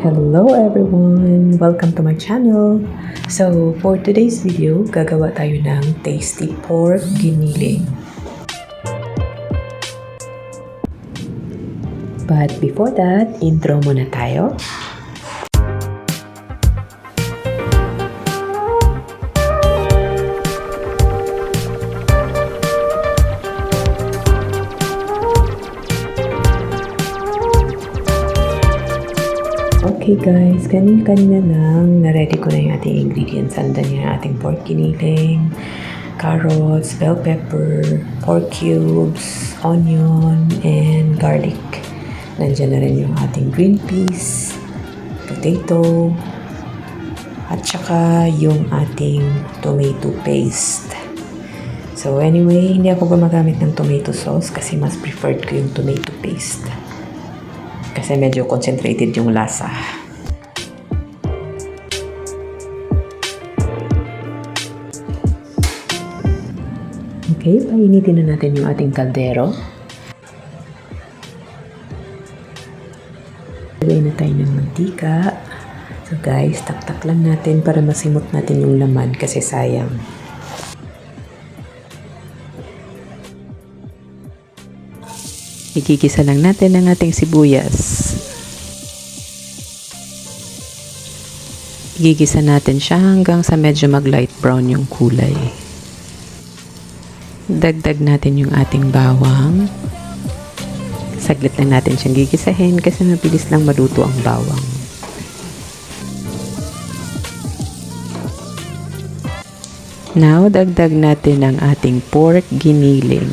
Hello everyone! Welcome to my channel! So, for today's video, gagawa tayo ng tasty pork giniling. But before that, intro muna tayo. Okay guys, kanina lang na-ready ko na yung ating ingredients. Andan yung ating pork giniling, carrots, bell pepper, pork cubes, onion, and garlic. Nandiyan na rin yung ating green peas, potato, at saka yung ating tomato paste. So anyway, hindi ako gumagamit ng tomato sauce kasi mas preferred ko yung tomato paste. Kasi medyo concentrated yung lasa. Okay, painitin na natin yung ating kaldero. Lagay na tayo ng mantika. So guys, taktak lang natin para masimot natin yung laman kasi sayang. Igigisa lang natin ang ating sibuyas. Igigisa natin siya hanggang sa medyo mag-light brown yung kulay. Dagdag natin yung ating bawang. Saglit lang natin siyang gigisahin kasi mabilis lang maluto ang bawang. Now, dagdag natin ang ating pork giniling.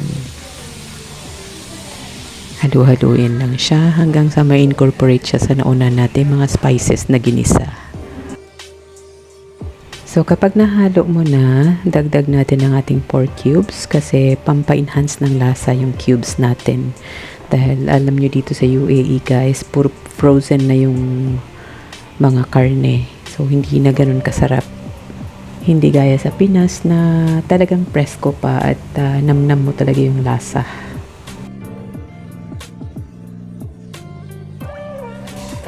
Halu-haluin lang siya hanggang sa ma-incorporate siya sa nauna natin mga spices na ginisa. So kapag nahalo mo na, dagdag natin ang ating pork cubes kasi pampa-enhance ng lasa yung cubes natin. Dahil alam nyo dito sa UAE guys, puro frozen na yung mga karne. So hindi na ganun kasarap. Hindi gaya sa Pinas na talagang presko pa at namnam mo talaga yung lasa.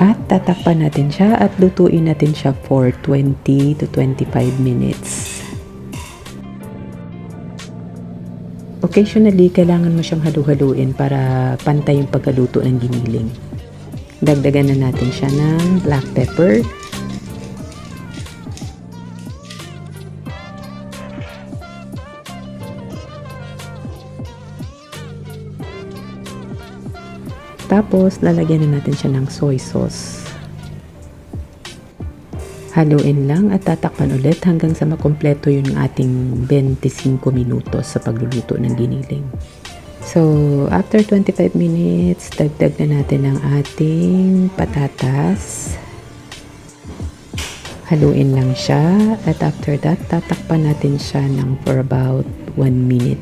At tatakpan natin siya at lutuin natin siya for 20 to 25 minutes. Occasionally, kailangan mo siyang halu-haluin para pantay yung pagkaluto ng giniling. Dagdagan na natin siya ng black pepper. Tapos, lalagyan na natin siya ng soy sauce. Haluin lang at tatakpan ulit hanggang sa makumpleto yung ating 25 minutos sa pagluluto ng giniling. So, after 25 minutes, dagdag na natin ang ating patatas. Haluin lang siya at after that, tatakpan natin siya ng for about 1 minute.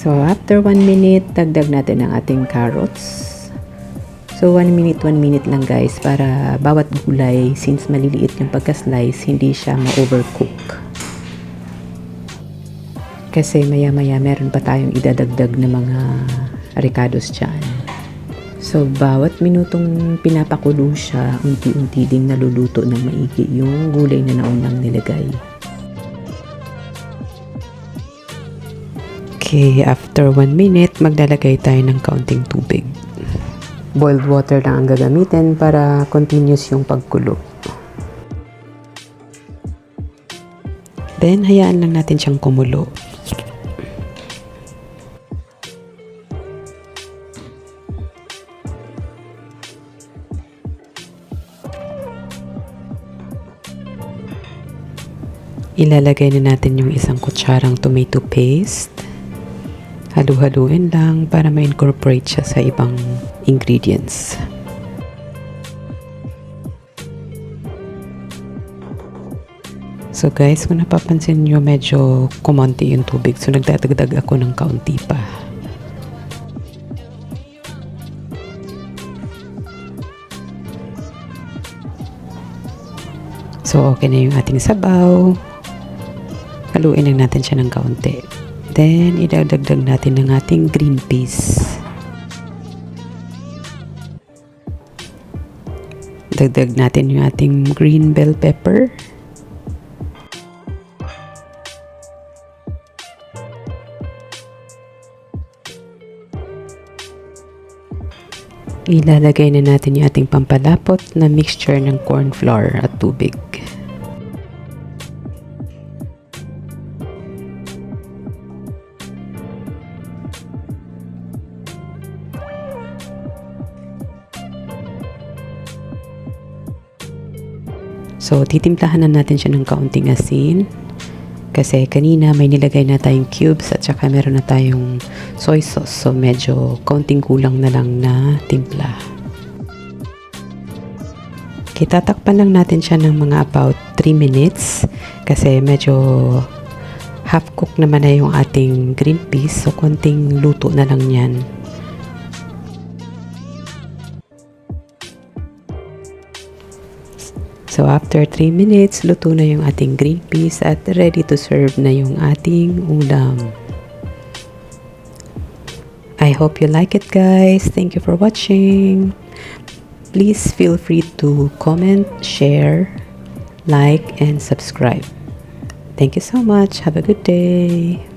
So, after 1 minute, dagdag natin ang ating carrots. So, 1 minute lang guys para bawat gulay, since maliliit yung pagka-slice, hindi siya ma-overcook. Kasi maya-maya meron pa tayong idadagdag na mga ricados dyan. So, bawat minutong pinapakulo siya, unti-unti ding naluluto ng maigi yung gulay na naunang nilagay. Okay, after 1 minute, maglalagay tayo ng kaunting tubig. Boiled water lang ang gagamitin para continuous yung pagkulo. Then, hayaan lang natin siyang kumulo. Ilalagay na natin yung isang kutsarang tomato paste. Halu-haluin lang para ma-incorporate siya sa ibang ingredients. So guys, kung napapansin nyo, medyo kumonti yung tubig. So nagdadagdag ako ng kaunti pa. So okay na yung ating sabaw. Haluin lang natin siya ng kaunti. Then, idadagdag natin ng ating green peas. Dagdag natin yung ating green bell pepper. Ilalagay na natin yung ating pampalapot na mixture ng corn flour at tubig. So, titimplahan na natin siya ng kaunting asin. Kasi kanina may nilagay na tayong cubes at saka meron na tayong soy sauce. So, medyo kaunting kulang na lang na timpla. Tatakpan lang natin siya ng mga about 3 minutes. Kasi medyo half cook naman na yung ating green peas. So, konting luto na lang yan. So, after 3 minutes, luto na yung ating green peas at ready to serve na yung ating ulam. I hope you like it, guys. Thank you for watching. Please feel free to comment, share, like, and subscribe. Thank you so much. Have a good day.